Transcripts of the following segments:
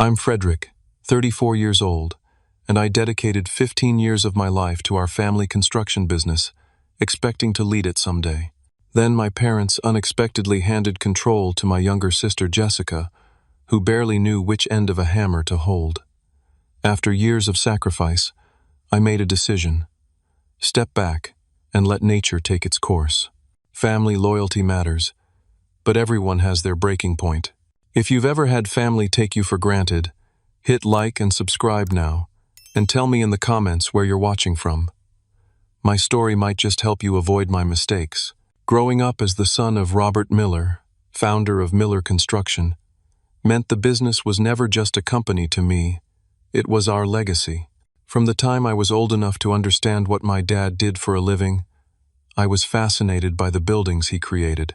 I'm Frederick, 34 years old, and I dedicated 15 years of my life to our family construction business, expecting to lead it someday. Then my parents unexpectedly handed control to my younger sister Jessica, who barely knew which end of a hammer to hold. After years of sacrifice, I made a decision. Step back and let nature take its course. Family loyalty matters, but everyone has their breaking point. If you've ever had family take you for granted, hit like and subscribe now, and tell me in the comments where you're watching from. My story might just help you avoid my mistakes. Growing up as the son of Robert Miller, founder of Miller Construction, meant the business was never just a company to me, it was our legacy. From the time I was old enough to understand what my dad did for a living, I was fascinated by the buildings he created.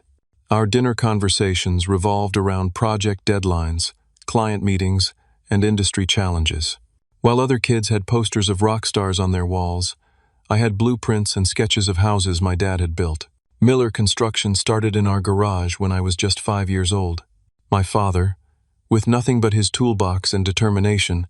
Our dinner conversations revolved around project deadlines, client meetings, and industry challenges. While other kids had posters of rock stars on their walls, I had blueprints and sketches of houses my dad had built. Miller Construction started in our garage when I was just 5 years old. My father, with nothing but his toolbox and determination,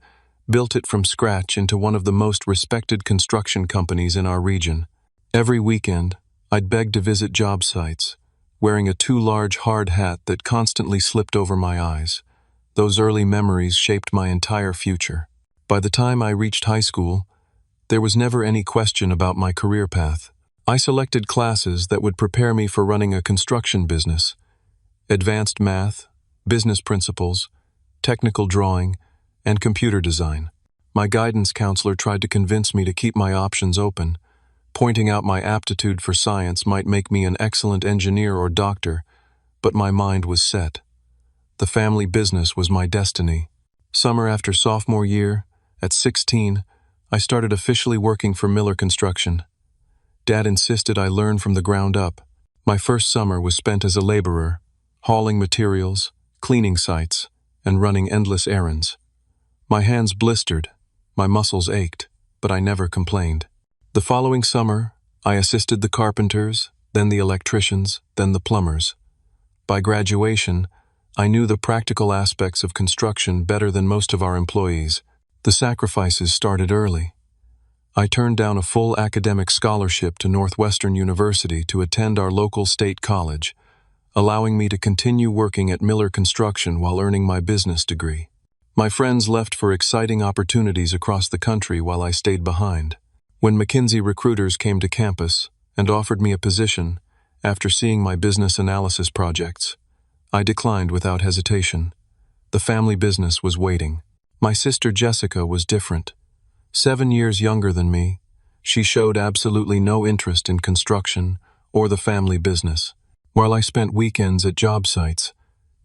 built it from scratch into one of the most respected construction companies in our region. Every weekend, I'd beg to visit job sites, wearing a too large hard hat that constantly slipped over my eyes. Those early memories shaped my entire future. By the time I reached high school, there was never any question about my career path. I selected classes that would prepare me for running a construction business. Advanced math, business principles, technical drawing, and computer design. My guidance counselor tried to convince me to keep my options open, pointing out my aptitude for science might make me an excellent engineer or doctor, but my mind was set. The family business was my destiny. Summer after sophomore year, at 16, I started officially working for Miller Construction. Dad insisted I learn from the ground up. My first summer was spent as a laborer, hauling materials, cleaning sites, and running endless errands. My hands blistered, my muscles ached, but I never complained. The following summer, I assisted the carpenters, then the electricians, then the plumbers. By graduation, I knew the practical aspects of construction better than most of our employees. The sacrifices started early. I turned down a full academic scholarship to Northwestern University to attend our local state college, allowing me to continue working at Miller Construction while earning my business degree. My friends left for exciting opportunities across the country while I stayed behind. When McKinsey recruiters came to campus and offered me a position after seeing my business analysis projects, I declined without hesitation. The family business was waiting. My sister Jessica was different. 7 years younger than me, she showed absolutely no interest in construction or the family business. While I spent weekends at job sites,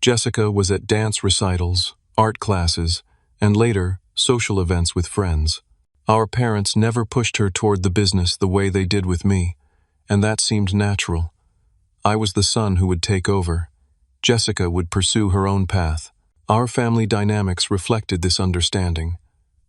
Jessica was at dance recitals, art classes, and later, social events with friends. Our parents never pushed her toward the business the way they did with me, and that seemed natural. I was the son who would take over. Jessica would pursue her own path. Our family dynamics reflected this understanding.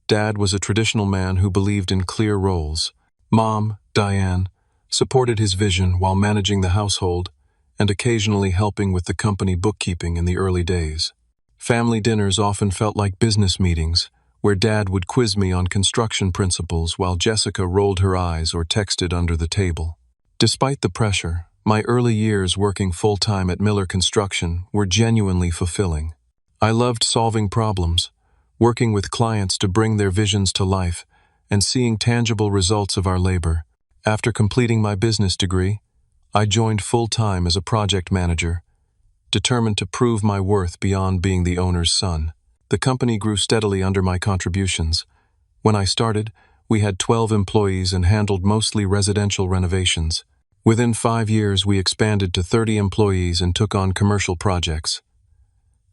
Dad was a traditional man who believed in clear roles. Mom, Diane, supported his vision while managing the household and occasionally helping with the company bookkeeping in the early days. Family dinners often felt like business meetings, where Dad would quiz me on construction principles while Jessica rolled her eyes or texted under the table. Despite the pressure, my early years working full-time at Miller Construction were genuinely fulfilling. I loved solving problems, working with clients to bring their visions to life, and seeing tangible results of our labor. After completing my business degree, I joined full-time as a project manager, determined to prove my worth beyond being the owner's son. The company grew steadily under my contributions. When I started, we had 12 employees and handled mostly residential renovations. Within 5 years, we expanded to 30 employees and took on commercial projects.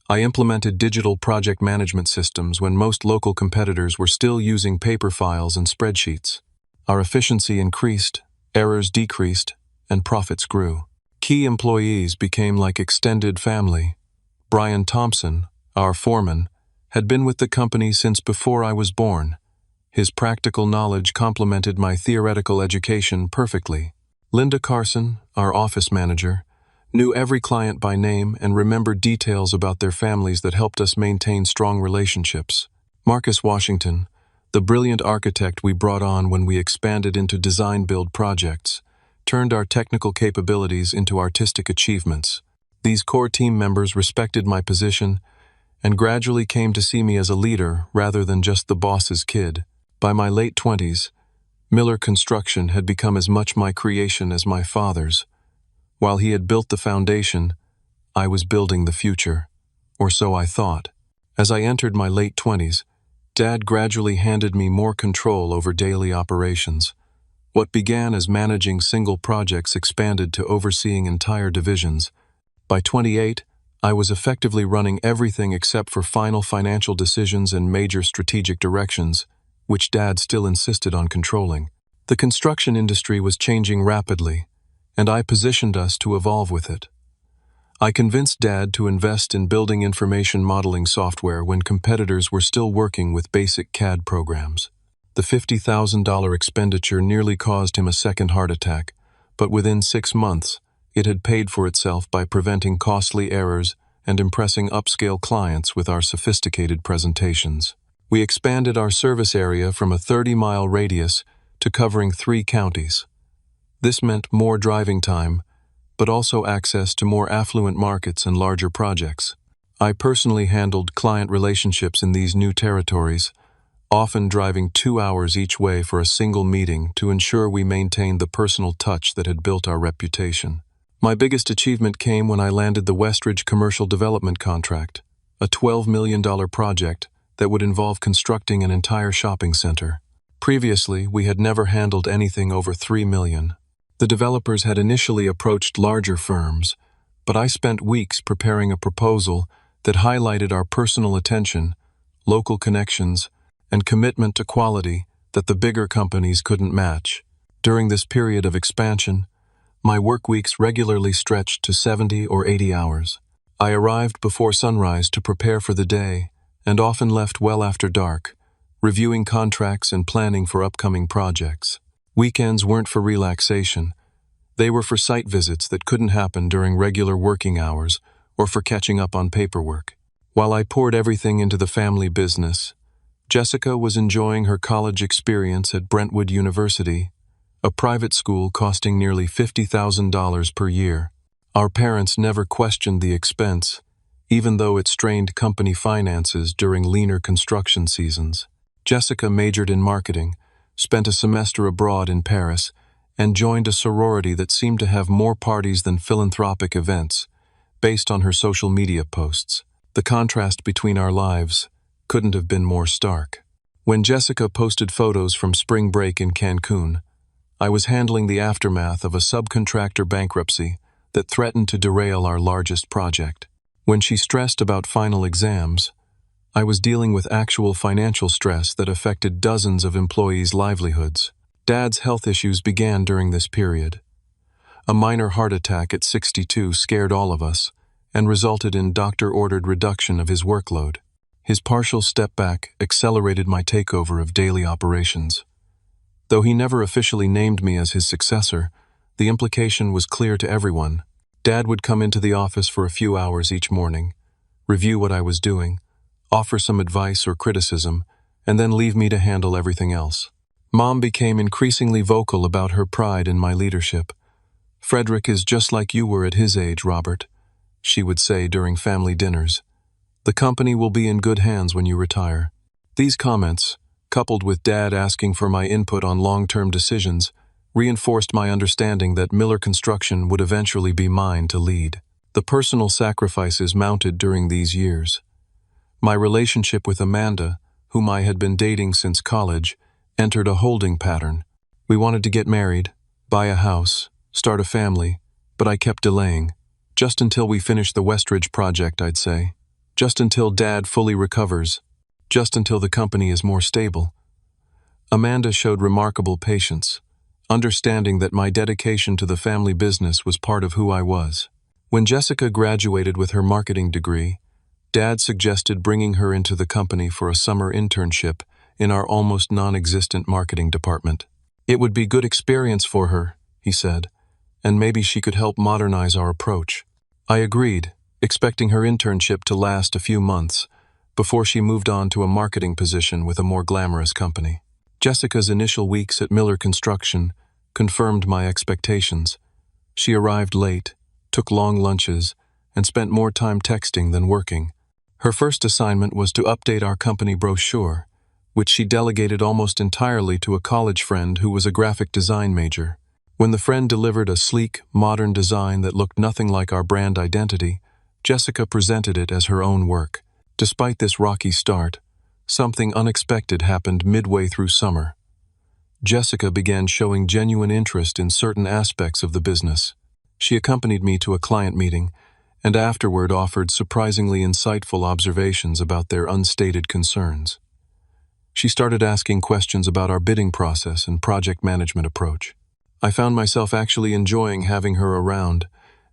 I implemented digital project management systems when most local competitors were still using paper files and spreadsheets. Our efficiency increased, errors decreased, and profits grew. Key employees became like extended family. Brian Thompson, our foreman, had been with the company since before I was born. His practical knowledge complemented my theoretical education perfectly. Linda Carson, our office manager, knew every client by name, and remembered details about their families that helped us maintain strong relationships. Marcus Washington, the brilliant architect we brought on when we expanded into design-build projects, turned our technical capabilities into artistic achievements. These core team members respected my position and gradually came to see me as a leader rather than just the boss's kid. By my late 20s, Miller Construction had become as much my creation as my father's. While he had built the foundation, I was building the future, or so I thought. As I entered my late 20s, Dad gradually handed me more control over daily operations. What began as managing single projects expanded to overseeing entire divisions. By 28, I was effectively running everything except for final financial decisions and major strategic directions, which Dad still insisted on controlling. The construction industry was changing rapidly, and I positioned us to evolve with it. I convinced Dad to invest in building information modeling software when competitors were still working with basic CAD programs. The $50,000 expenditure nearly caused him a second heart attack, but within 6 months, it had paid for itself by preventing costly errors and impressing upscale clients with our sophisticated presentations. We expanded our service area from a 30-mile radius to covering 3 counties. This meant more driving time, but also access to more affluent markets and larger projects. I personally handled client relationships in these new territories, often driving 2 hours each way for a single meeting to ensure we maintained the personal touch that had built our reputation. My biggest achievement came when I landed the Westridge commercial development contract, a $12 million project that would involve constructing an entire shopping center. Previously, we had never handled anything over $3 million. The developers had initially approached larger firms, but I spent weeks preparing a proposal that highlighted our personal attention, local connections, and commitment to quality that the bigger companies couldn't match. During this period of expansion, my work weeks regularly stretched to 70 or 80 hours. I arrived before sunrise to prepare for the day and often left well after dark, reviewing contracts and planning for upcoming projects. Weekends weren't for relaxation. They were for site visits that couldn't happen during regular working hours or for catching up on paperwork. While I poured everything into the family business, Jessica was enjoying her college experience at Brentwood University, a private school costing nearly $50,000 per year. Our parents never questioned the expense, even though it strained company finances during leaner construction seasons. Jessica majored in marketing, spent a semester abroad in Paris, and joined a sorority that seemed to have more parties than philanthropic events, based on her social media posts. The contrast between our lives couldn't have been more stark. When Jessica posted photos from spring break in Cancun, I was handling the aftermath of a subcontractor bankruptcy that threatened to derail our largest project. When she stressed about final exams, I was dealing with actual financial stress that affected dozens of employees' livelihoods. Dad's health issues began during this period. A minor heart attack at 62 scared all of us and resulted in doctor-ordered reduction of his workload. His partial step back accelerated my takeover of daily operations. Though he never officially named me as his successor, the implication was clear to everyone. Dad would come into the office for a few hours each morning, review what I was doing, offer some advice or criticism, and then leave me to handle everything else. Mom became increasingly vocal about her pride in my leadership. "Frederick is just like you were at his age, Robert," she would say during family dinners. "The company will be in good hands when you retire." These comments, coupled with Dad asking for my input on long-term decisions, reinforced my understanding that Miller Construction would eventually be mine to lead. The personal sacrifices mounted during these years. My relationship with Amanda, whom I had been dating since college, entered a holding pattern. We wanted to get married, buy a house, start a family, but I kept delaying. Just until we finish the Westridge project, I'd say. Just until Dad fully recovers. Just until the company is more stable. Amanda showed remarkable patience, understanding that my dedication to the family business was part of who I was. When Jessica graduated with her marketing degree, Dad suggested bringing her into the company for a summer internship in our almost non-existent marketing department. "It would be good experience for her," he said, "and maybe she could help modernize our approach." I agreed, expecting her internship to last a few months before she moved on to a marketing position with a more glamorous company. Jessica's initial weeks at Miller Construction confirmed my expectations. She arrived late, took long lunches, and spent more time texting than working. Her first assignment was to update our company brochure, which she delegated almost entirely to a college friend who was a graphic design major. When the friend delivered a sleek, modern design that looked nothing like our brand identity, Jessica presented it as her own work. Despite this rocky start, something unexpected happened midway through summer. Jessica began showing genuine interest in certain aspects of the business. She accompanied me to a client meeting and afterward offered surprisingly insightful observations about their unstated concerns. She started asking questions about our bidding process and project management approach. I found myself actually enjoying having her around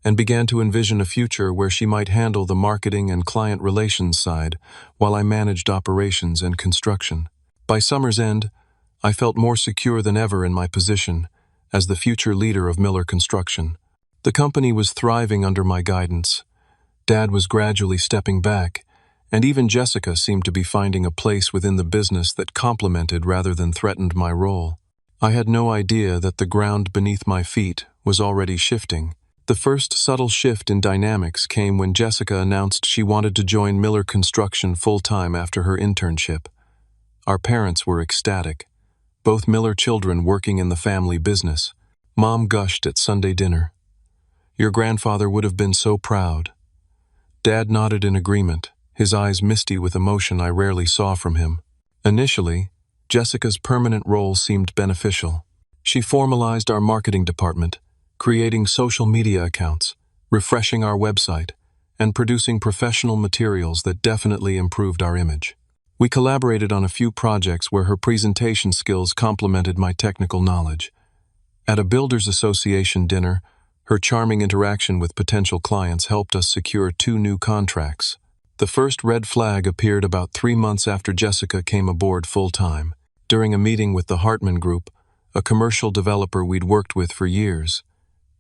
and began to envision a future where she might handle the marketing and client relations side while I managed operations and construction. By summer's end, I felt more secure than ever in my position as the future leader of Miller Construction. The company was thriving under my guidance. Dad was gradually stepping back, and even Jessica seemed to be finding a place within the business that complemented rather than threatened my role. I had no idea that the ground beneath my feet was already shifting. The first subtle shift in dynamics came when Jessica announced she wanted to join Miller Construction full-time after her internship. Our parents were ecstatic, both Miller children working in the family business. Mom gushed at Sunday dinner. "Your grandfather would have been so proud." Dad nodded in agreement, his eyes misty with emotion I rarely saw from him. Initially, Jessica's permanent role seemed beneficial. She formalized our marketing department, creating social media accounts, refreshing our website, and producing professional materials that definitely improved our image. We collaborated on a few projects where her presentation skills complemented my technical knowledge. At a Builders Association dinner, her charming interaction with potential clients helped us secure 2 new contracts. The first red flag appeared about 3 months after Jessica came aboard full-time. During a meeting with the Hartman Group, a commercial developer we'd worked with for years,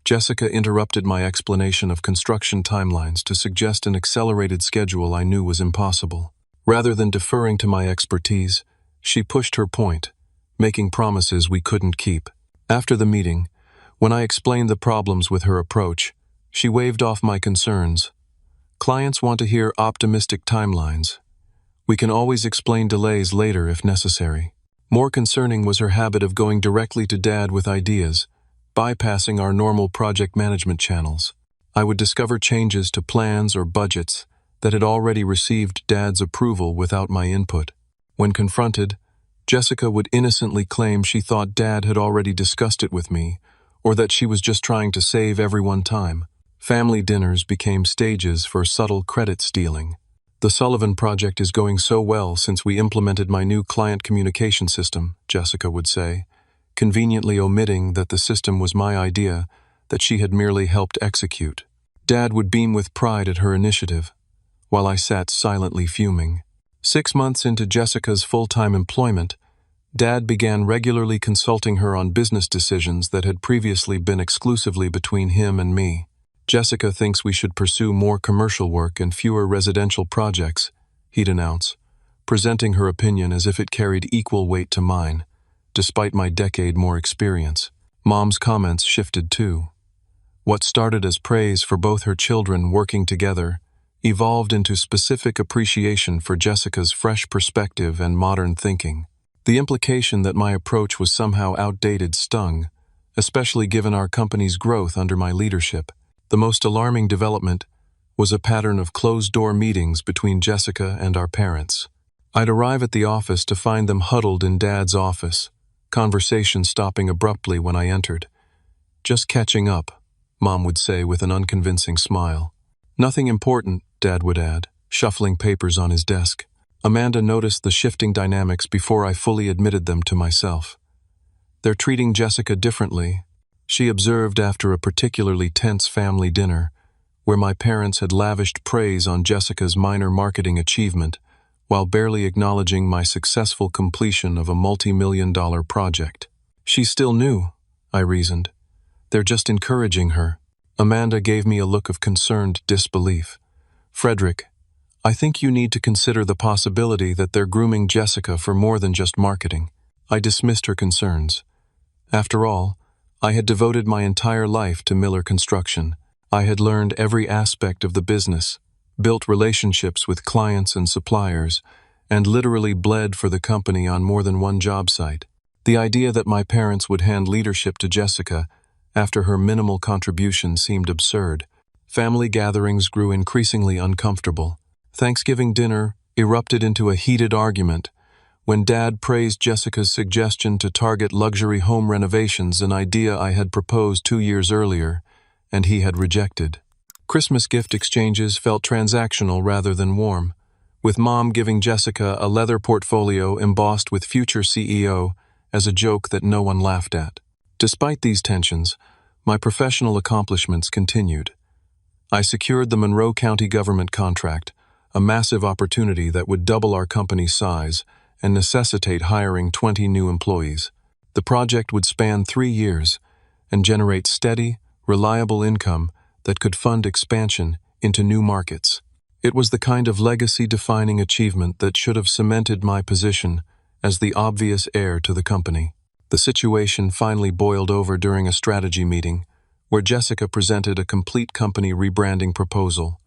Jessica interrupted my explanation of construction timelines to suggest an accelerated schedule I knew was impossible. Rather than deferring to my expertise, she pushed her point, making promises we couldn't keep. After the meeting, when I explained the problems with her approach, she waved off my concerns. "Clients want to hear optimistic timelines. We can always explain delays later if necessary." More concerning was her habit of going directly to Dad with ideas, bypassing our normal project management channels. I would discover changes to plans or budgets that had already received Dad's approval without my input. When confronted, Jessica would innocently claim she thought Dad had already discussed it with me, or that she was just trying to save everyone time. Family dinners became stages for subtle credit stealing. "The Sullivan project is going so well since we implemented my new client communication system," Jessica would say, conveniently omitting that the system was my idea that she had merely helped execute. Dad would beam with pride at her initiative, while I sat silently fuming. 6 months into Jessica's full-time employment, Dad began regularly consulting her on business decisions that had previously been exclusively between him and me. "Jessica thinks we should pursue more commercial work and fewer residential projects," he'd announce, presenting her opinion as if it carried equal weight to mine, despite my decade more experience. Mom's comments shifted too. What started as praise for both her children working together evolved into specific appreciation for Jessica's fresh perspective and modern thinking. The implication that my approach was somehow outdated stung, especially given our company's growth under my leadership. The most alarming development was a pattern of closed-door meetings between Jessica and our parents. I'd arrive at the office to find them huddled in Dad's office, conversation stopping abruptly when I entered. "Just catching up," Mom would say with an unconvincing smile. "Nothing important," Dad would add, shuffling papers on his desk. Amanda noticed the shifting dynamics before I fully admitted them to myself. "They're treating Jessica differently," she observed after a particularly tense family dinner, where my parents had lavished praise on Jessica's minor marketing achievement, while barely acknowledging my successful completion of a multi-million-dollar project. "She's still new," I reasoned. "They're just encouraging her." Amanda gave me a look of concerned disbelief. "Frederick, I think you need to consider the possibility that they're grooming Jessica for more than just marketing." I dismissed her concerns. After all, I had devoted my entire life to Miller Construction. I had learned every aspect of the business, built relationships with clients and suppliers, and literally bled for the company on more than one job site. The idea that my parents would hand leadership to Jessica after her minimal contribution seemed absurd. Family gatherings grew increasingly uncomfortable. Thanksgiving dinner erupted into a heated argument when Dad praised Jessica's suggestion to target luxury home renovations, an idea I had proposed 2 years earlier, and he had rejected. Christmas gift exchanges felt transactional rather than warm, with Mom giving Jessica a leather portfolio embossed with future CEO as a joke that no one laughed at. Despite these tensions, my professional accomplishments continued. I secured the Monroe County government contract, a massive opportunity that would double our company's size and necessitate hiring 20 new employees. The project would span 3 years and generate steady, reliable income that could fund expansion into new markets. It was the kind of legacy-defining achievement that should have cemented my position as the obvious heir to the company. The situation finally boiled over during a strategy meeting, where Jessica presented a complete company rebranding proposal.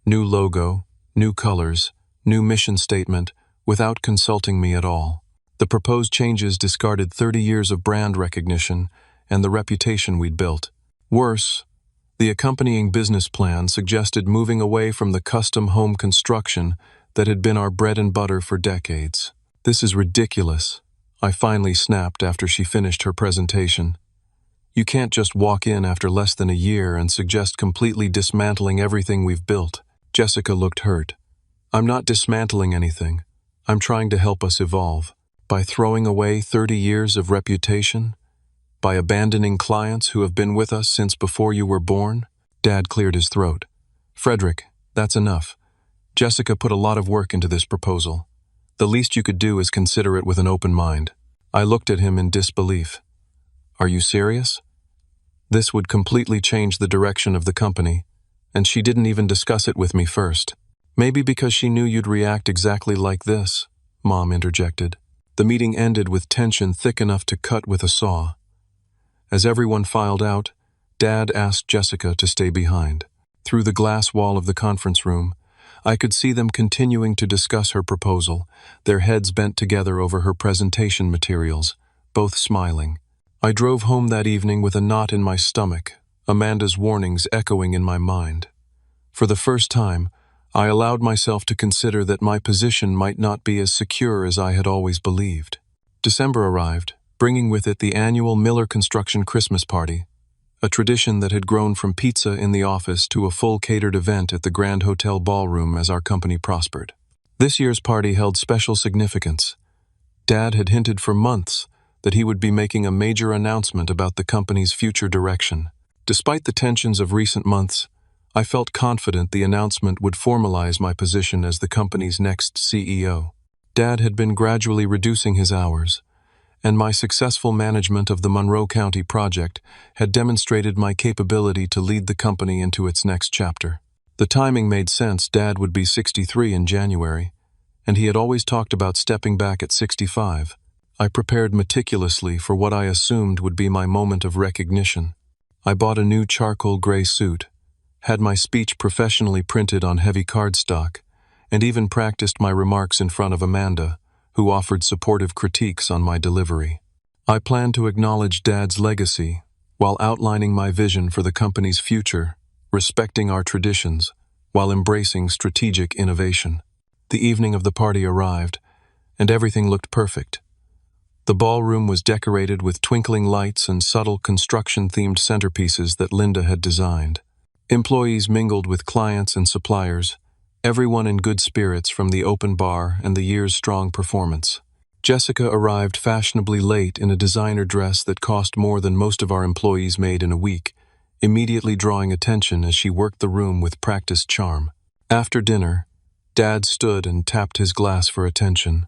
New logo, new colors, new mission statement, without consulting me at all. The proposed changes discarded 30 years of brand recognition and the reputation we'd built. Worse, the accompanying business plan suggested moving away from the custom home construction that had been our bread and butter for decades. "This is ridiculous," I finally snapped after she finished her presentation. "You can't just walk in after less than a year and suggest completely dismantling everything we've built." Jessica looked hurt. "I'm not dismantling anything. I'm trying to help us evolve. By throwing away 30 years of reputation? By abandoning clients who have been with us since before you were born?" Dad cleared his throat. "Frederick, that's enough. Jessica put a lot of work into this proposal. The least you could do is consider it with an open mind." I looked at him in disbelief. "Are you serious? This would completely change the direction of the company, and she didn't even discuss it with me first." "Maybe because she knew you'd react exactly like this," Mom interjected. The meeting ended with tension thick enough to cut with a saw. As everyone filed out, Dad asked Jessica to stay behind. Through the glass wall of the conference room, I could see them continuing to discuss her proposal, their heads bent together over her presentation materials, both smiling. I drove home that evening with a knot in my stomach, Amanda's warnings echoing in my mind. For the first time, I allowed myself to consider that my position might not be as secure as I had always believed. December arrived, bringing with it the annual Miller Construction Christmas party, a tradition that had grown from pizza in the office to a full catered event at the Grand Hotel Ballroom as our company prospered. This year's party held special significance. Dad had hinted for months that he would be making a major announcement about the company's future direction. Despite the tensions of recent months, I felt confident the announcement would formalize my position as the company's next CEO. Dad had been gradually reducing his hours, and my successful management of the Monroe County project had demonstrated my capability to lead the company into its next chapter. The timing made sense. Dad would be 63 in January, and he had always talked about stepping back at 65. I prepared meticulously for what I assumed would be my moment of recognition. I bought a new charcoal gray suit, had my speech professionally printed on heavy cardstock, and even practiced my remarks in front of Amanda, who offered supportive critiques on my delivery. I planned to acknowledge Dad's legacy while outlining my vision for the company's future, respecting our traditions while embracing strategic innovation. The evening of the party arrived, and everything looked perfect. The ballroom was decorated with twinkling lights and subtle construction-themed centerpieces that Linda had designed. Employees mingled with clients and suppliers, everyone in good spirits from the open bar and the year's strong performance. Jessica arrived fashionably late in a designer dress that cost more than most of our employees made in a week, immediately drawing attention as she worked the room with practiced charm. After dinner, Dad stood and tapped his glass for attention.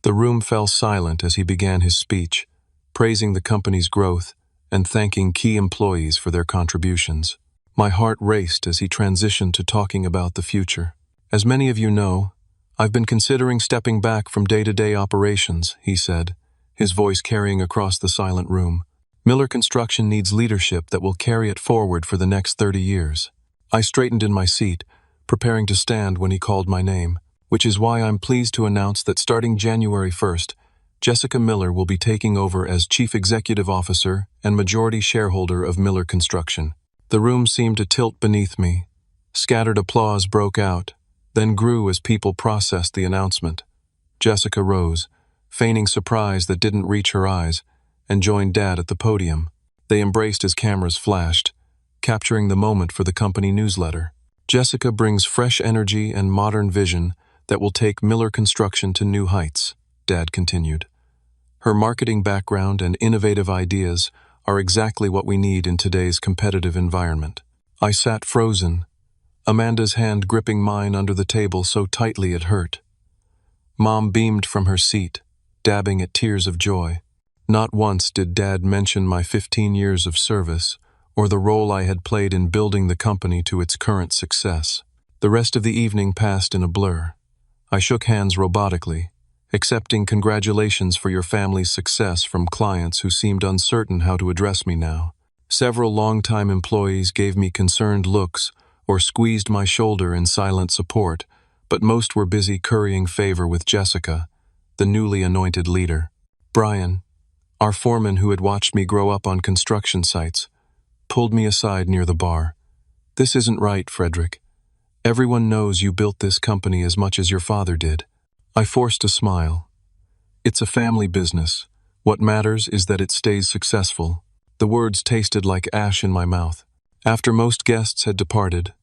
The room fell silent as he began his speech, praising the company's growth and thanking key employees for their contributions. My heart raced as he transitioned to talking about the future. As many of you know, I've been considering stepping back from day-to-day operations, he said, his voice carrying across the silent room. Miller Construction needs leadership that will carry it forward for the next 30 years. I straightened in my seat, preparing to stand when he called my name, which is why I'm pleased to announce that starting January 1st, Jessica Miller will be taking over as Chief Executive Officer and majority shareholder of Miller Construction. The room seemed to tilt beneath me. Scattered applause broke out, then grew as people processed the announcement. Jessica rose, feigning surprise that didn't reach her eyes, and joined Dad at the podium. They embraced as cameras flashed, capturing the moment for the company newsletter. Jessica brings fresh energy and modern vision that will take Miller Construction to new heights, Dad continued. Her marketing background and innovative ideas are exactly what we need in today's competitive environment. I sat frozen, Amanda's hand gripping mine under the table so tightly it hurt. Mom beamed from her seat, dabbing at tears of joy. Not once did Dad mention my 15 years of service or the role I had played in building the company to its current success. The rest of the evening passed in a blur. I shook hands robotically, accepting congratulations for your family's success from clients who seemed uncertain how to address me now. Several longtime employees gave me concerned looks or squeezed my shoulder in silent support, but most were busy currying favor with Jessica, the newly anointed leader. Brian, our foreman who had watched me grow up on construction sites, pulled me aside near the bar. "This isn't right, Frederick. Everyone knows you built this company as much as your father did." I forced a smile. "It's a family business. What matters is that it stays successful." The words tasted like ash in my mouth. After most guests had departed,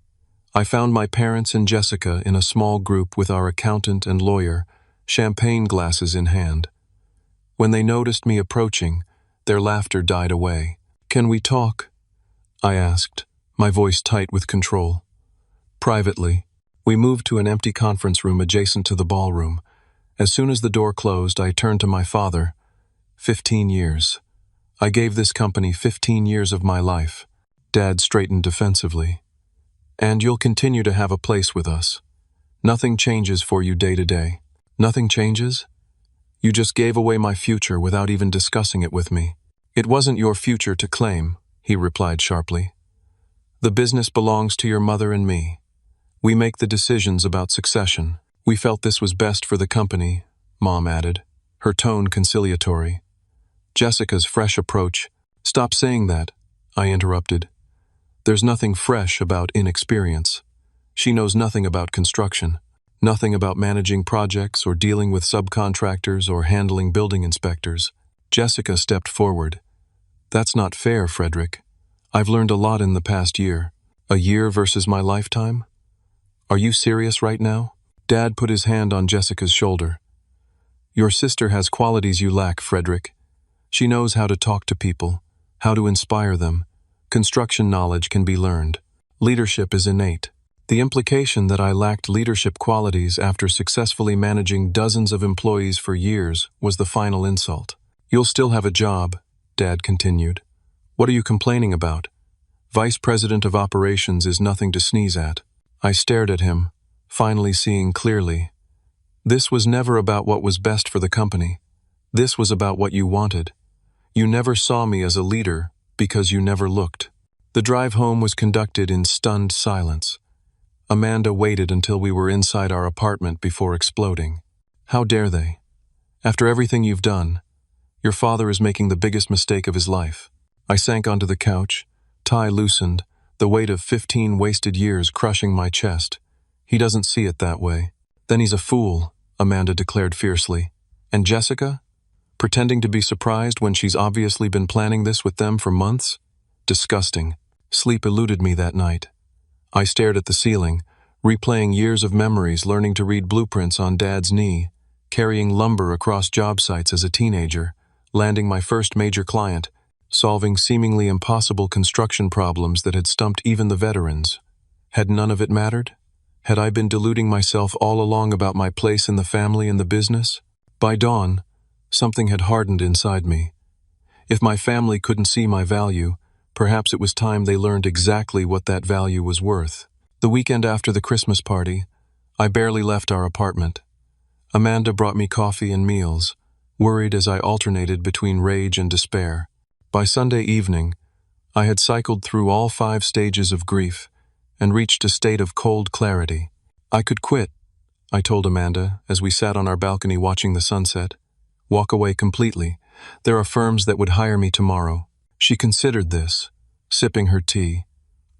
I found my parents and Jessica in a small group with our accountant and lawyer, champagne glasses in hand. When they noticed me approaching, their laughter died away. "Can we talk?" I asked, my voice tight with control. Privately, we moved to an empty conference room adjacent to the ballroom. As soon as the door closed, I turned to my father. 15 years. I gave this company 15 years of my life. Dad straightened defensively. "And you'll continue to have a place with us. Nothing changes for you day to day." "Nothing changes? You just gave away my future without even discussing it with me." "It wasn't your future to claim," he replied sharply. "The business belongs to your mother and me. We make the decisions about succession. We felt this was best for the company," Mom added, her tone conciliatory. Jessica's fresh approach. "Stop saying that," I interrupted. "There's nothing fresh about inexperience. She knows nothing about construction, nothing about managing projects or dealing with subcontractors or handling building inspectors." Jessica stepped forward. "That's not fair, Frederick. I've learned a lot in the past year." "A year versus my lifetime? Are you serious right now?" Dad put his hand on Jessica's shoulder. "Your sister has qualities you lack, Frederick. She knows how to talk to people, how to inspire them. Construction knowledge can be learned. Leadership is innate." The implication that I lacked leadership qualities after successfully managing dozens of employees for years was the final insult. "You'll still have a job," Dad continued. "What are you complaining about? Vice President of Operations is nothing to sneeze at." I stared at him, finally seeing clearly. This was never about what was best for the company. This was about what you wanted. You never saw me as a leader because you never looked. The drive home was conducted in stunned silence. Amanda waited until we were inside our apartment before exploding. "How dare they? After everything you've done, your father is making the biggest mistake of his life." I sank onto the couch, tie loosened, the weight of 15 wasted years crushing my chest. "He doesn't see it that way." "Then he's a fool," Amanda declared fiercely. "And Jessica? Pretending to be surprised when she's obviously been planning this with them for months? Disgusting." Sleep eluded me that night. I stared at the ceiling, replaying years of memories, learning to read blueprints on Dad's knee, carrying lumber across job sites as a teenager, landing my first major client, solving seemingly impossible construction problems that had stumped even the veterans. Had none of it mattered? Had I been deluding myself all along about my place in the family and the business? By dawn, something had hardened inside me. If my family couldn't see my value, perhaps it was time they learned exactly what that value was worth. The weekend after the Christmas party, I barely left our apartment. Amanda brought me coffee and meals, worried as I alternated between rage and despair. By Sunday evening, I had cycled through all 5 stages of grief and reached a state of cold clarity. I could quit, I told Amanda as we sat on our balcony watching the sunset. Walk away completely. There are firms that would hire me tomorrow. She considered this, sipping her tea.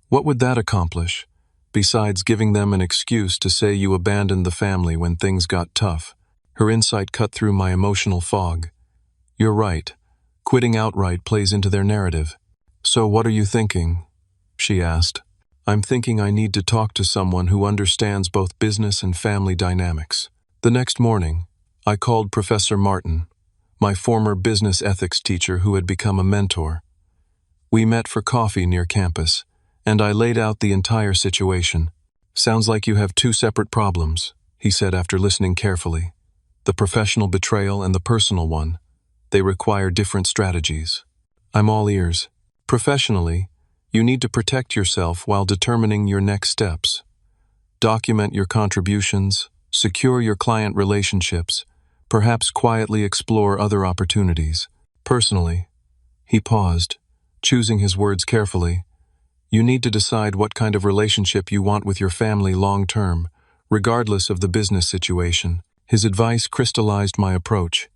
What would that accomplish, besides giving them an excuse to say you abandoned the family when things got tough? Her insight cut through my emotional fog. You're right. Quitting outright plays into their narrative. So what are you thinking? She asked. I'm thinking I need to talk to someone who understands both business and family dynamics. The next morning, I called Professor Martin, my former business ethics teacher who had become a mentor. We met for coffee near campus, and I laid out the entire situation. Sounds like you have 2 separate problems, he said after listening carefully. The professional betrayal and the personal one. They require different strategies. I'm all ears. Professionally, you need to protect yourself while determining your next steps. Document your contributions, secure your client relationships, perhaps quietly explore other opportunities. Personally, he paused, choosing his words carefully. You need to decide what kind of relationship you want with your family long-term, regardless of the business situation. His advice crystallized my approach.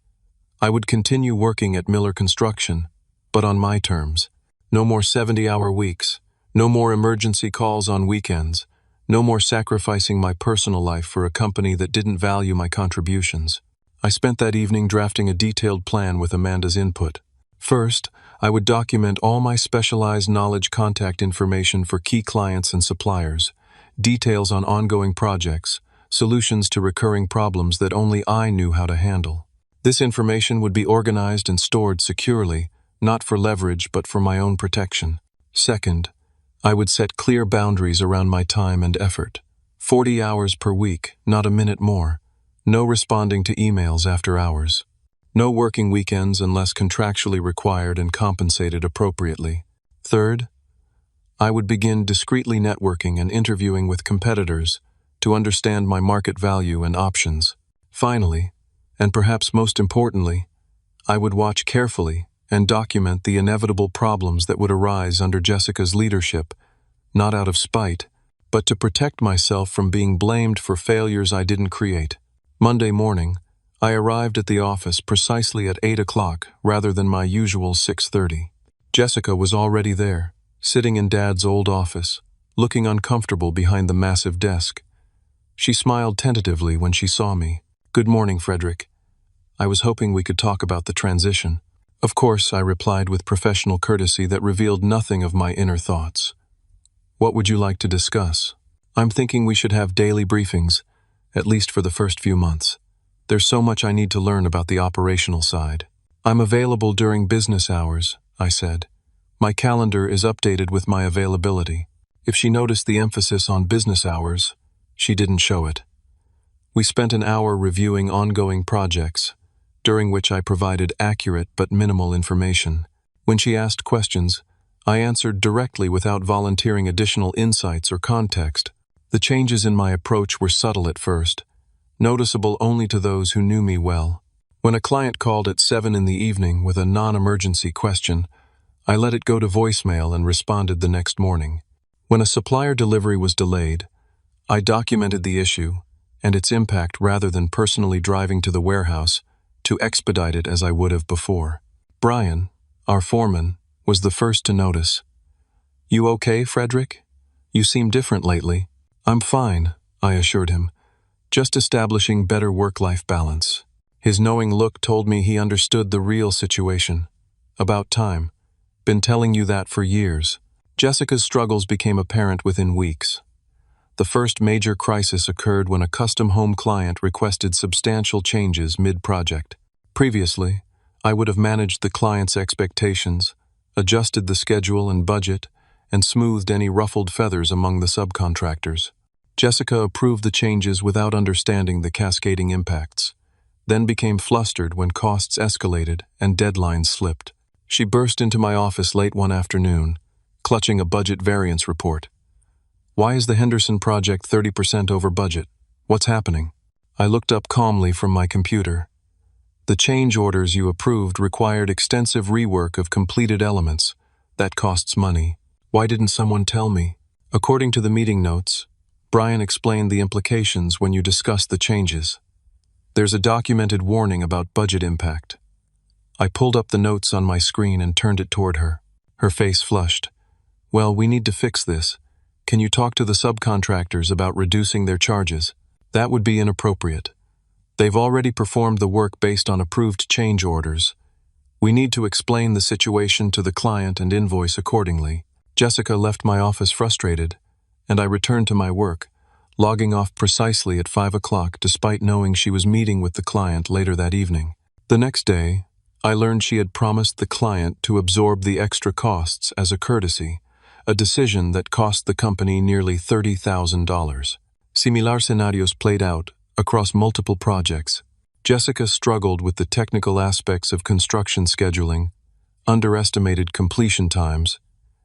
I would continue working at Miller Construction, but on my terms. No more 70-hour weeks, no more emergency calls on weekends, no more sacrificing my personal life for a company that didn't value my contributions. I spent that evening drafting a detailed plan with Amanda's input. First, I would document all my specialized knowledge contact information for key clients and suppliers, details on ongoing projects, solutions to recurring problems that only I knew how to handle. This information would be organized and stored securely, not for leverage but for my own protection. Second, I would set clear boundaries around my time and effort. 40 hours per week, not a minute more. No responding to emails after hours. No working weekends unless contractually required and compensated appropriately. Third, I would begin discreetly networking and interviewing with competitors to understand my market value and options. Finally, and perhaps most importantly, I would watch carefully and document the inevitable problems that would arise under Jessica's leadership, not out of spite, but to protect myself from being blamed for failures I didn't create. Monday morning, I arrived at the office precisely at 8 o'clock rather than my usual 6:30. Jessica was already there, sitting in Dad's old office, looking uncomfortable behind the massive desk. She smiled tentatively when she saw me. Good morning, Frederick. I was hoping we could talk about the transition. Of course, I replied with professional courtesy that revealed nothing of my inner thoughts. What would you like to discuss? I'm thinking we should have daily briefings, at least for the first few months. There's so much I need to learn about the operational side. I'm available during business hours, I said. My calendar is updated with my availability. If she noticed the emphasis on business hours, she didn't show it. We spent an hour reviewing ongoing projects, during which I provided accurate but minimal information. When she asked questions, I answered directly without volunteering additional insights or context. The changes in my approach were subtle at first, noticeable only to those who knew me well. When a client called at 7 in the evening with a non-emergency question, I let it go to voicemail and responded the next morning. When a supplier delivery was delayed, I documented the issue and its impact rather than personally driving to the warehouse to expedite it as I would have before. Brian, our foreman, was the first to notice. You okay, Frederick? You seem different lately. I'm fine, I assured him, just establishing better work-life balance. His knowing look told me he understood the real situation. About time. Been telling you that for years. Jessica's struggles became apparent within weeks. The first major crisis occurred when a custom home client requested substantial changes mid-project. Previously, I would have managed the client's expectations, adjusted the schedule and budget, and smoothed any ruffled feathers among the subcontractors. Jessica approved the changes without understanding the cascading impacts, then became flustered when costs escalated and deadlines slipped. She burst into my office late one afternoon, clutching a budget variance report. "Why is the Henderson project 30% over budget? What's happening?" I looked up calmly from my computer. "The change orders you approved required extensive rework of completed elements. That costs money. Why didn't someone tell me?" "According to the meeting notes, Brian explained the implications when you discussed the changes. There's a documented warning about budget impact." I pulled up the notes on my screen and turned it toward her. Her face flushed. "Well, we need to fix this. Can you talk to the subcontractors about reducing their charges?" "That would be inappropriate. They've already performed the work based on approved change orders. We need to explain the situation to the client and invoice accordingly." Jessica left my office frustrated, and I returned to my work, logging off precisely at 5 o'clock despite knowing she was meeting with the client later that evening. The next day, I learned she had promised the client to absorb the extra costs as a courtesy, a decision that cost the company nearly $30,000. Similar scenarios played out across multiple projects. Jessica struggled with the technical aspects of construction scheduling, underestimated completion times,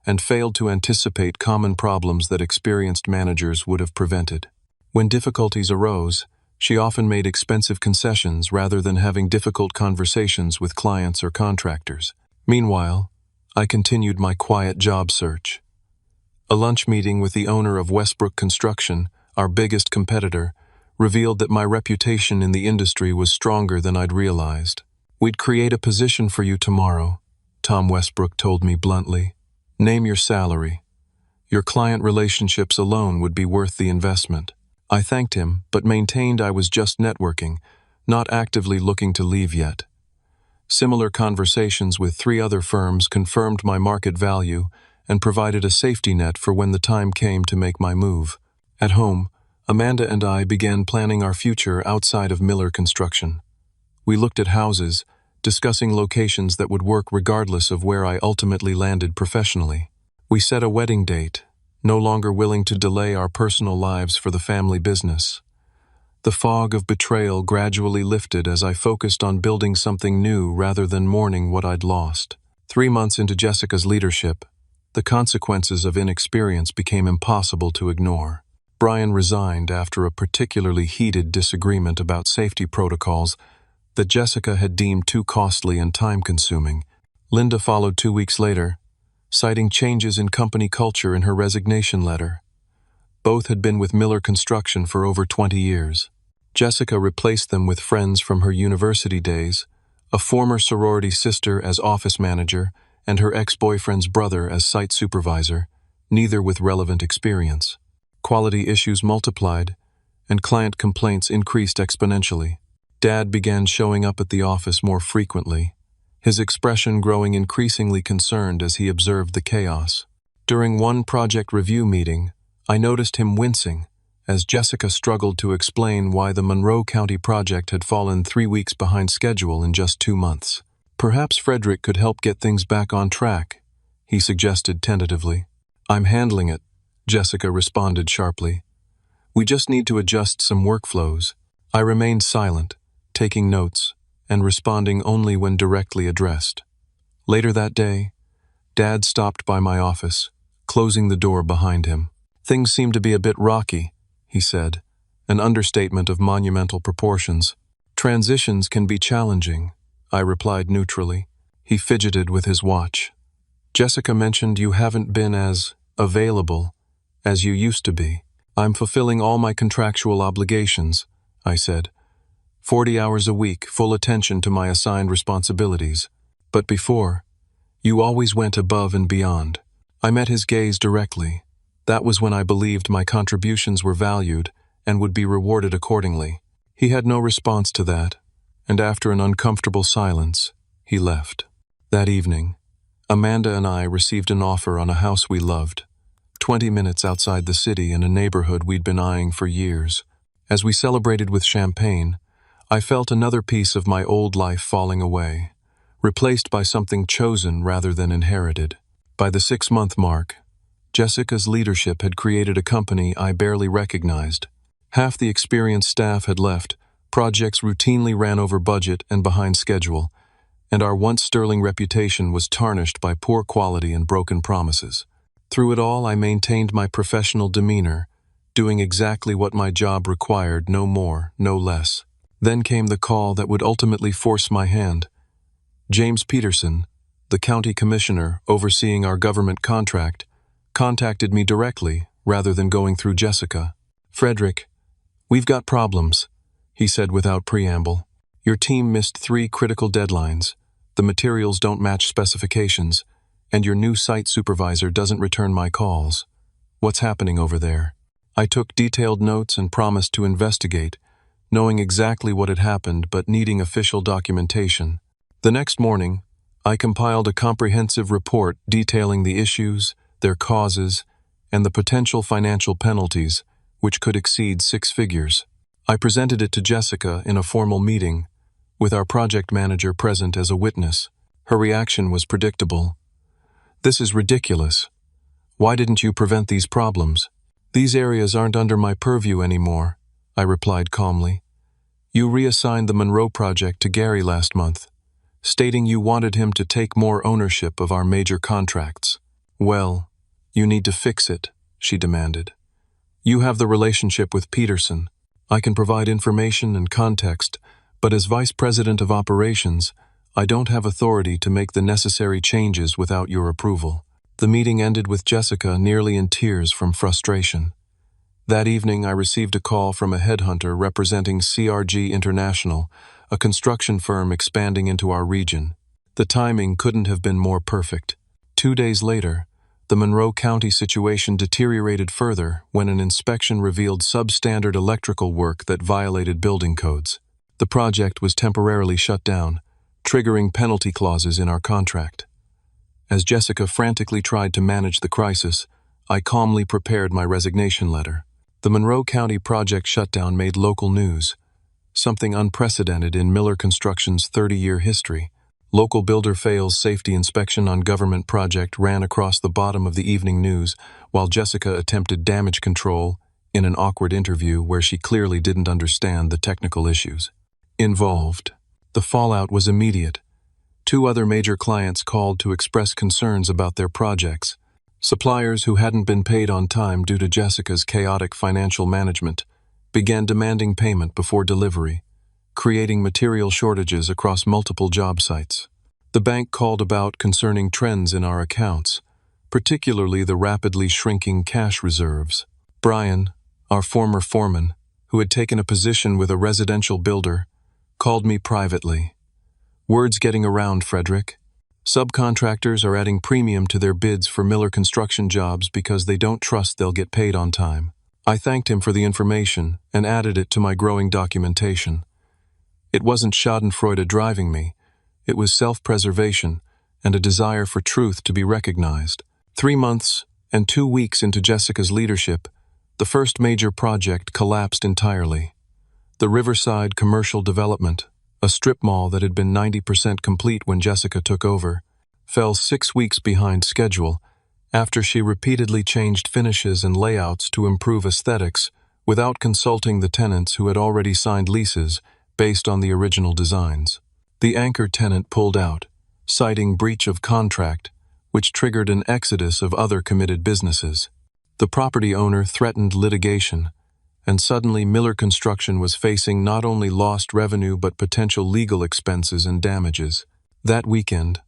and failed to anticipate common problems that experienced managers would have prevented. When difficulties arose, she often made expensive concessions rather than having difficult conversations with clients or contractors. Meanwhile, I continued my quiet job search. A lunch meeting with the owner of Westbrook Construction, our biggest competitor, revealed that my reputation in the industry was stronger than I'd realized. "We'd create a position for you tomorrow," Tom Westbrook told me bluntly. "Name your salary. Your client relationships alone would be worth the investment." I thanked him, but maintained I was just networking, not actively looking to leave yet. Similar conversations with 3 other firms confirmed my market value and provided a safety net for when the time came to make my move. At home, Amanda and I began planning our future outside of Miller Construction. We looked at houses, discussing locations that would work regardless of where I ultimately landed professionally. We set a wedding date, no longer willing to delay our personal lives for the family business. The fog of betrayal gradually lifted as I focused on building something new rather than mourning what I'd lost. 3 months into Jessica's leadership, the consequences of inexperience became impossible to ignore. Brian resigned after a particularly heated disagreement about safety protocols that Jessica had deemed too costly and time-consuming. Linda followed 2 weeks later, citing changes in company culture in her resignation letter. Both had been with Miller Construction for over 20 years. Jessica replaced them with friends from her university days, a former sorority sister as office manager, and her ex-boyfriend's brother as site supervisor, neither with relevant experience. Quality issues multiplied, and client complaints increased exponentially. Dad began showing up at the office more frequently, his expression growing increasingly concerned as he observed the chaos. During one project review meeting, I noticed him wincing as Jessica struggled to explain why the Monroe County project had fallen 3 weeks behind schedule in just 2 months. "Perhaps Frederick could help get things back on track," he suggested tentatively. "I'm handling it," Jessica responded sharply. "We just need to adjust some workflows." I remained silent, taking notes, and responding only when directly addressed. Later that day, Dad stopped by my office, closing the door behind him. "Things seem to be a bit rocky," he said, an understatement of monumental proportions. "Transitions can be challenging," I replied neutrally. He fidgeted with his watch. "Jessica mentioned you haven't been as available as you used to be." "I'm fulfilling all my contractual obligations," I said. 40 hours a week, full attention to my assigned responsibilities. "But before, you always went above and beyond." I met his gaze directly. That was when I believed my contributions were valued and would be rewarded accordingly. He had no response to that, and after an uncomfortable silence, he left. That evening, Amanda and I received an offer on a house we loved, 20 minutes outside the city in a neighborhood we'd been eyeing for years. As we celebrated with champagne, I felt another piece of my old life falling away, replaced by something chosen rather than inherited. By the 6-month mark, Jessica's leadership had created a company I barely recognized. Half the experienced staff had left, projects routinely ran over budget and behind schedule, and our once sterling reputation was tarnished by poor quality and broken promises. Through it all, I maintained my professional demeanor, doing exactly what my job required, no more, no less. Then came the call that would ultimately force my hand. James Peterson, the county commissioner overseeing our government contract, contacted me directly rather than going through Jessica. "Frederick, we've got problems," he said without preamble. "Your team missed 3 critical deadlines, the materials don't match specifications, and your new site supervisor doesn't return my calls. What's happening over there?" I took detailed notes and promised to investigate, knowing exactly what had happened but needing official documentation. The next morning, I compiled a comprehensive report detailing the issues, their causes, and the potential financial penalties, which could exceed 6 figures. I presented it to Jessica in a formal meeting, with our project manager present as a witness. Her reaction was predictable. "This is ridiculous. Why didn't you prevent these problems?" "These areas aren't under my purview anymore," I replied calmly. "You reassigned the Monroe project to Gary last month, stating you wanted him to take more ownership of our major contracts." "Well, you need to fix it," she demanded. "You have the relationship with Peterson. I can provide information and context, but as Vice President of Operations, I don't have authority to make the necessary changes without your approval." The meeting ended with Jessica nearly in tears from frustration. That evening, I received a call from a headhunter representing CRG International, a construction firm expanding into our region. The timing couldn't have been more perfect. 2 days later, the Monroe County situation deteriorated further when an inspection revealed substandard electrical work that violated building codes. The project was temporarily shut down, triggering penalty clauses in our contract. As Jessica frantically tried to manage the crisis, I calmly prepared my resignation letter. The Monroe County project shutdown made local news, something unprecedented in Miller Construction's 30-year history. Local builder fails safety inspection on government project ran across the bottom of the evening news, while Jessica attempted damage control in an awkward interview where she clearly didn't understand the technical issues involved. The fallout was immediate. 2 other major clients called to express concerns about their projects. Suppliers who hadn't been paid on time due to Jessica's chaotic financial management began demanding payment before delivery, creating material shortages across multiple job sites. The bank called about concerning trends in our accounts, particularly the rapidly shrinking cash reserves. Brian, our former foreman, who had taken a position with a residential builder, called me privately. "Word's getting around, Frederick. Subcontractors are adding premium to their bids for Miller construction jobs because they don't trust they'll get paid on time." I thanked him for the information and added it to my growing documentation. It wasn't schadenfreude driving me. It was self-preservation and a desire for truth to be recognized. 3 months and 2 weeks into Jessica's leadership, the first major project collapsed entirely. The Riverside commercial development, a strip mall that had been 90% complete when Jessica took over, fell 6 weeks behind schedule after she repeatedly changed finishes and layouts to improve aesthetics without consulting the tenants who had already signed leases based on the original designs. The anchor tenant pulled out, citing breach of contract, which triggered an exodus of other committed businesses. The property owner threatened litigation, and suddenly Miller Construction was facing not only lost revenue but potential legal expenses and damages. That weekend,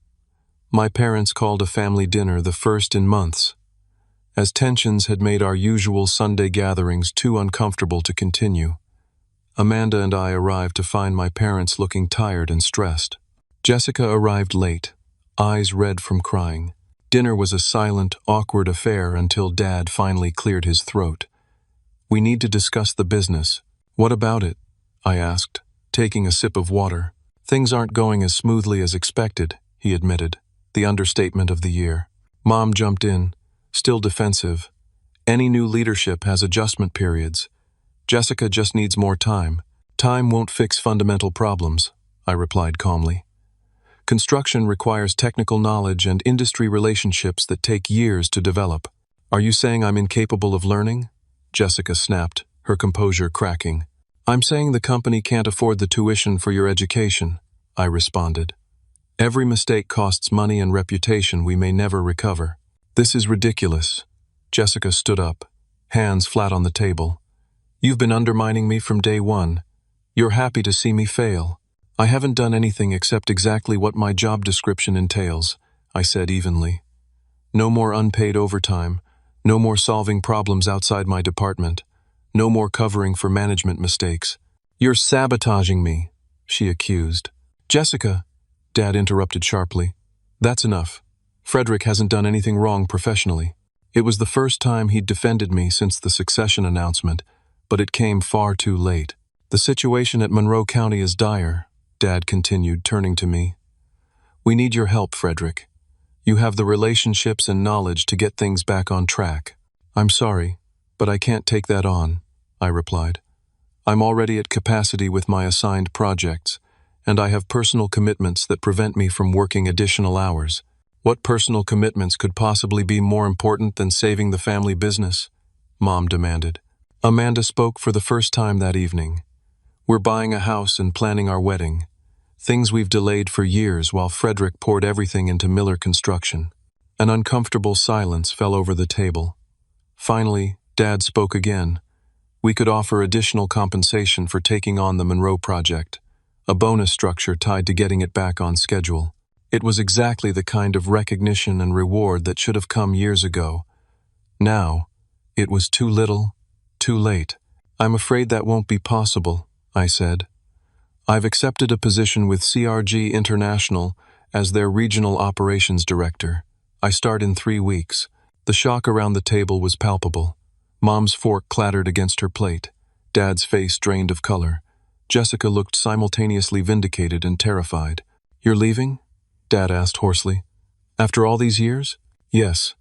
my parents called a family dinner, the first in months, as tensions had made our usual Sunday gatherings too uncomfortable to continue. Amanda and I arrived to find my parents looking tired and stressed. Jessica arrived late, eyes red from crying. Dinner was a silent, awkward affair until Dad finally cleared his throat. "We need to discuss the business." "What about it?" I asked, taking a sip of water. "Things aren't going as smoothly as expected," he admitted, the understatement of the year. Mom jumped in, still defensive. "Any new leadership has adjustment periods. Jessica just needs more time." "Time won't fix fundamental problems," I replied calmly. "Construction requires technical knowledge and industry relationships that take years to develop." "Are you saying I'm incapable of learning?" Jessica snapped, her composure cracking. "I'm saying the company can't afford the tuition for your education," I responded. Every mistake costs money and reputation we may never recover. This is ridiculous. Jessica stood up, hands flat on the table. You've been undermining me from day one. You're happy to see me fail. I haven't done anything except exactly what my job description entails, I said evenly. No more unpaid overtime, no more solving problems outside my department, no more covering for management mistakes. You're sabotaging me, she accused. Jessica, Dad interrupted sharply. That's enough. Frederick hasn't done anything wrong professionally. It was the first time he'd defended me since the succession announcement, but it came far too late. The situation at Monroe County is dire, Dad continued, turning to me. We need your help, Frederick. You have the relationships and knowledge to get things back on track. I'm sorry, but I can't take that on, I replied. I'm already at capacity with my assigned projects, and I have personal commitments that prevent me from working additional hours. What personal commitments could possibly be more important than saving the family business? Mom demanded. Amanda spoke for the first time that evening. We're buying a house and planning our wedding. Things we've delayed for years while Frederick poured everything into Miller Construction. An uncomfortable silence fell over the table. Finally, Dad spoke again. We could offer additional compensation for taking on the Monroe project, a bonus structure tied to getting it back on schedule. It was exactly the kind of recognition and reward that should have come years ago. Now, it was too little, too late. I'm afraid that won't be possible, I said. I've accepted a position with CRG International as their regional operations director. I start in 3 weeks. The shock around the table was palpable. Mom's fork clattered against her plate. Dad's face drained of color. Jessica looked simultaneously vindicated and terrified. You're leaving? Dad asked hoarsely. After all these years? Yes.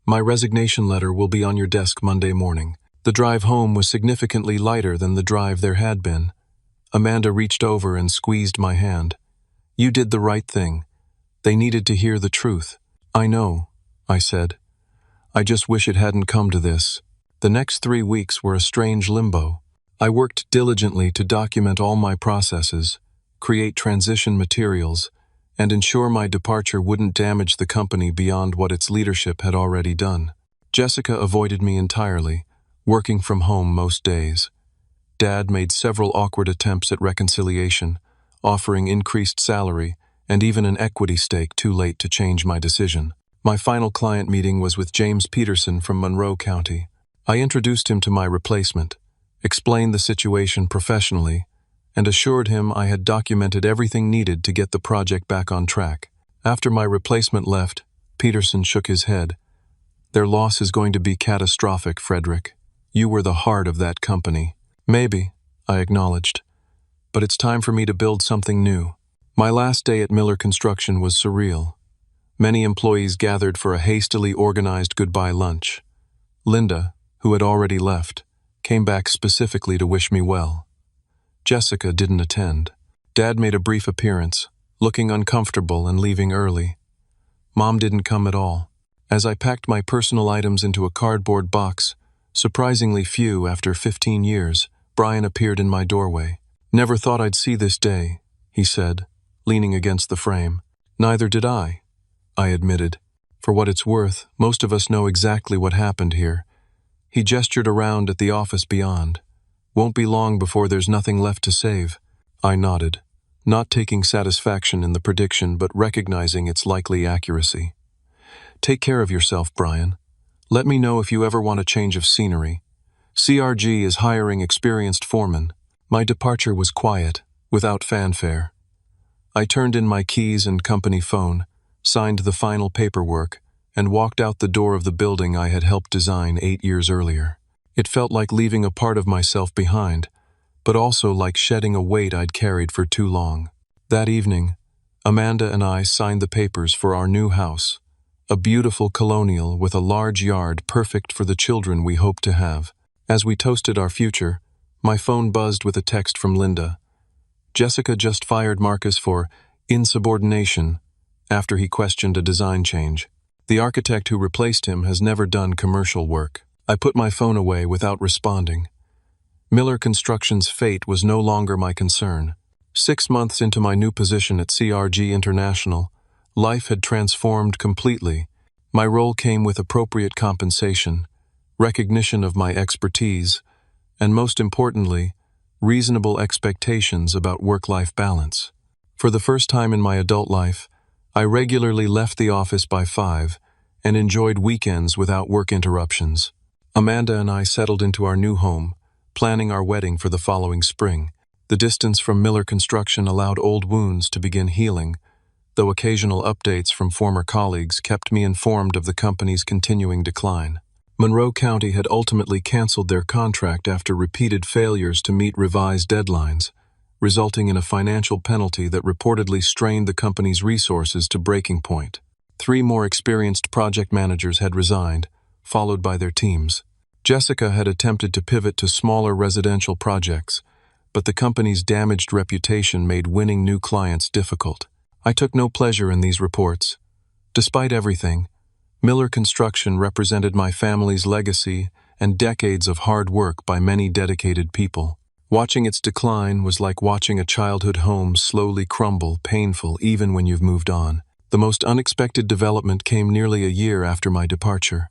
My resignation letter will be on your desk Monday morning. The drive home was significantly lighter than the drive there had been. Amanda reached over and squeezed my hand. You did the right thing. They needed to hear the truth. I know, I said. I just wish it hadn't come to this. The next 3 weeks were a strange limbo. I worked diligently to document all my processes, create transition materials, and ensure my departure wouldn't damage the company beyond what its leadership had already done. Jessica avoided me entirely, working from home most days. Dad made several awkward attempts at reconciliation, offering increased salary and even an equity stake too late to change my decision. My final client meeting was with James Peterson from Monroe County. I introduced him to my replacement, explained the situation professionally, and assured him I had documented everything needed to get the project back on track. After my replacement left, Peterson shook his head. Their loss is going to be catastrophic, Frederick. You were the heart of that company. Maybe, I acknowledged, but it's time for me to build something new. My last day at Miller Construction was surreal. Many employees gathered for a hastily organized goodbye lunch. Linda, who had already left, came back specifically to wish me well. Jessica didn't attend. Dad made a brief appearance, looking uncomfortable and leaving early. Mom didn't come at all. As I packed my personal items into a cardboard box, surprisingly few after 15 years, Brian appeared in my doorway. Never thought I'd see this day, he said, leaning against the frame. Neither did I admitted. For what it's worth, most of us know exactly what happened here. He gestured around at the office beyond. Won't be long before there's nothing left to save. I nodded, not taking satisfaction in the prediction but recognizing its likely accuracy. Take care of yourself, Brian. Let me know if you ever want a change of scenery. CRG is hiring experienced foremen. My departure was quiet, without fanfare. I turned in my keys and company phone, signed the final paperwork, and walked out the door of the building I had helped design 8 years earlier. It felt like leaving a part of myself behind, but also like shedding a weight I'd carried for too long. That evening, Amanda and I signed the papers for our new house, a beautiful colonial with a large yard perfect for the children we hoped to have. As we toasted our future, my phone buzzed with a text from Linda. Jessica just fired Marcus for insubordination after he questioned a design change. The architect who replaced him has never done commercial work. I put my phone away without responding. Miller Construction's fate was no longer my concern. 6 months into my new position at CRG International, life had transformed completely. My role came with appropriate compensation, recognition of my expertise, and most importantly, reasonable expectations about work-life balance. For the first time in my adult life, I regularly left the office by 5 and enjoyed weekends without work interruptions. Amanda and I settled into our new home, planning our wedding for the following spring. The distance from Miller Construction allowed old wounds to begin healing, though occasional updates from former colleagues kept me informed of the company's continuing decline. Monroe County had ultimately canceled their contract after repeated failures to meet revised deadlines, resulting in a financial penalty that reportedly strained the company's resources to breaking point. 3 more experienced project managers had resigned, followed by their teams. Jessica had attempted to pivot to smaller residential projects, but the company's damaged reputation made winning new clients difficult. I took no pleasure in these reports. Despite everything, Miller Construction represented my family's legacy and decades of hard work by many dedicated people. Watching its decline was like watching a childhood home slowly crumble, painful even when you've moved on. The most unexpected development came nearly a year after my departure.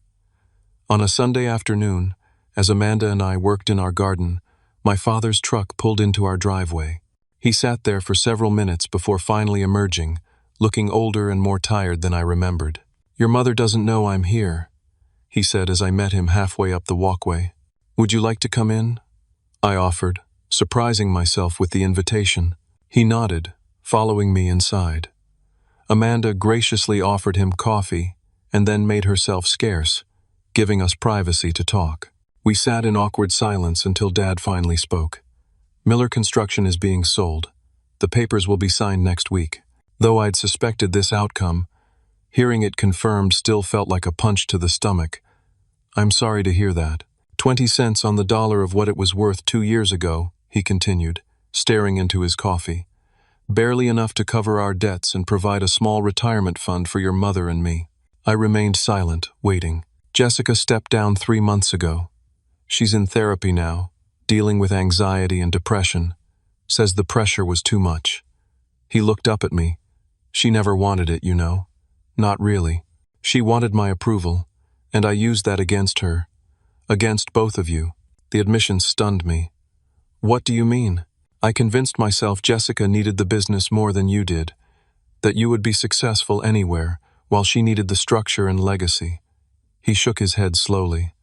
On a Sunday afternoon, as Amanda and I worked in our garden, my father's truck pulled into our driveway. He sat there for several minutes before finally emerging, looking older and more tired than I remembered. "Your mother doesn't know I'm here," he said as I met him halfway up the walkway. "Would you like to come in?" I offered, surprising myself with the invitation. He nodded, following me inside. Amanda graciously offered him coffee and then made herself scarce, giving us privacy to talk. We sat in awkward silence until Dad finally spoke. "Miller Construction is being sold. The papers will be signed next week." Though I'd suspected this outcome, hearing it confirmed still felt like a punch to the stomach. "I'm sorry to hear that. 20 cents on the dollar of what it was worth 2 years ago," he continued, staring into his coffee. "Barely enough to cover our debts and provide a small retirement fund for your mother and me." I remained silent, waiting. "Jessica stepped down 3 months ago. She's in therapy now, dealing with anxiety and depression. Says the pressure was too much." He looked up at me. "She never wanted it, you know." "Not really. She wanted my approval, and I used that against her. Against both of you." The admission stunned me. "What do you mean?" "I convinced myself Jessica needed the business more than you did, that you would be successful anywhere, while she needed the structure and legacy." He shook his head slowly.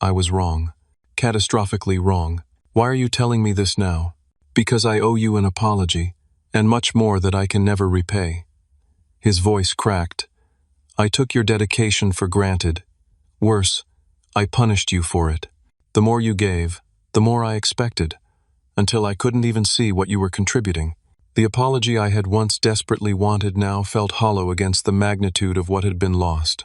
"I was wrong. Catastrophically wrong. Why are you telling me this now?" "Because I owe you an apology, and much more that I can never repay." His voice cracked. "I took your dedication for granted. Worse, I punished you for it. The more you gave, the more I expected, until I couldn't even see what you were contributing." The apology I had once desperately wanted now felt hollow against the magnitude of what had been lost.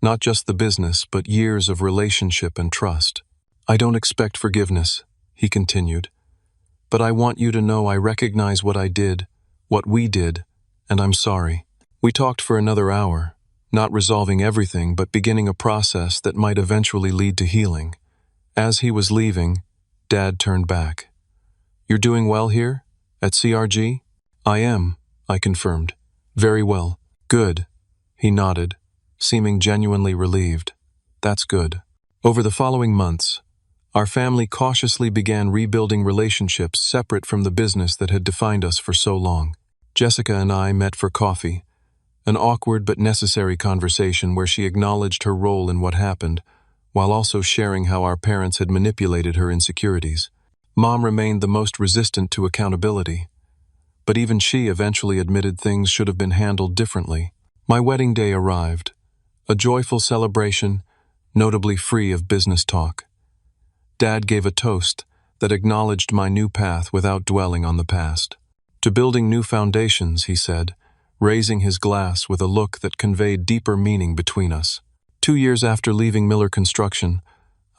Not just the business, but years of relationship and trust. "I don't expect forgiveness," he continued, "but I want you to know I recognize what I did, what we did, and I'm sorry." We talked for another hour, not resolving everything but beginning a process that might eventually lead to healing. As he was leaving, Dad turned back. "You're doing well here? At CRG?" "I am," I confirmed. "Very well." "Good." He nodded, seeming genuinely relieved. "That's good." Over the following months, our family cautiously began rebuilding relationships separate from the business that had defined us for so long. Jessica and I met for coffee, an awkward but necessary conversation where she acknowledged her role in what happened, while also sharing how our parents had manipulated her insecurities. Mom remained the most resistant to accountability, but even she eventually admitted things should have been handled differently. My wedding day arrived, a joyful celebration, notably free of business talk. Dad gave a toast that acknowledged my new path without dwelling on the past. "To building new foundations," he said, raising his glass with a look that conveyed deeper meaning between us. 2 years after leaving Miller Construction,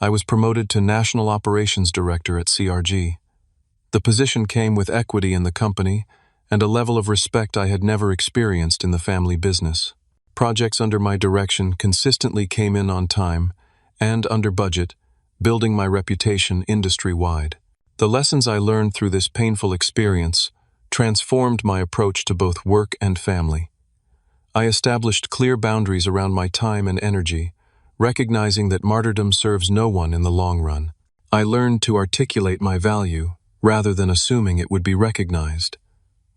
I was promoted to National Operations Director at CRG. The position came with equity in the company and a level of respect I had never experienced in the family business. Projects under my direction consistently came in on time and under budget, building my reputation industry-wide. The lessons I learned through this painful experience transformed my approach to both work and family. I established clear boundaries around my time and energy, recognizing that martyrdom serves no one in the long run. I learned to articulate my value, rather than assuming it would be recognized.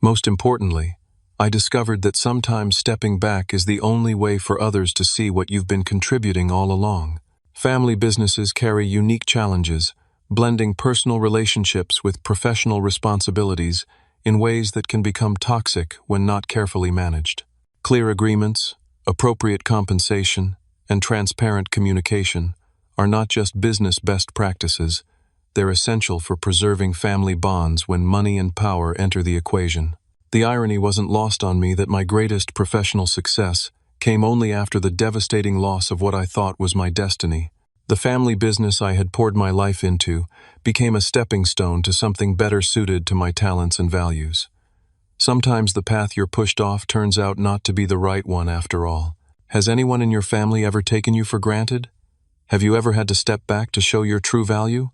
Most importantly, I discovered that sometimes stepping back is the only way for others to see what you've been contributing all along. Family businesses carry unique challenges, blending personal relationships with professional responsibilities in ways that can become toxic when not carefully managed. Clear agreements, appropriate compensation, and transparent communication are not just business best practices, they're essential for preserving family bonds when money and power enter the equation. The irony wasn't lost on me that my greatest professional success came only after the devastating loss of what I thought was my destiny. The family business I had poured my life into became a stepping stone to something better suited to my talents and values. Sometimes the path you're pushed off turns out not to be the right one after all. Has anyone in your family ever taken you for granted? Have you ever had to step back to show your true value?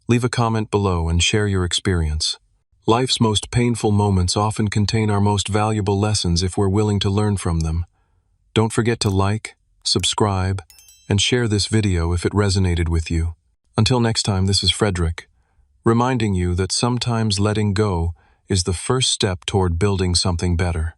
Leave a comment below and share your experience. Life's most painful moments often contain our most valuable lessons if we're willing to learn from them. Don't forget to like, subscribe, and share this video if it resonated with you. Until next time, this is Frederick, reminding you that sometimes letting go is the first step toward building something better.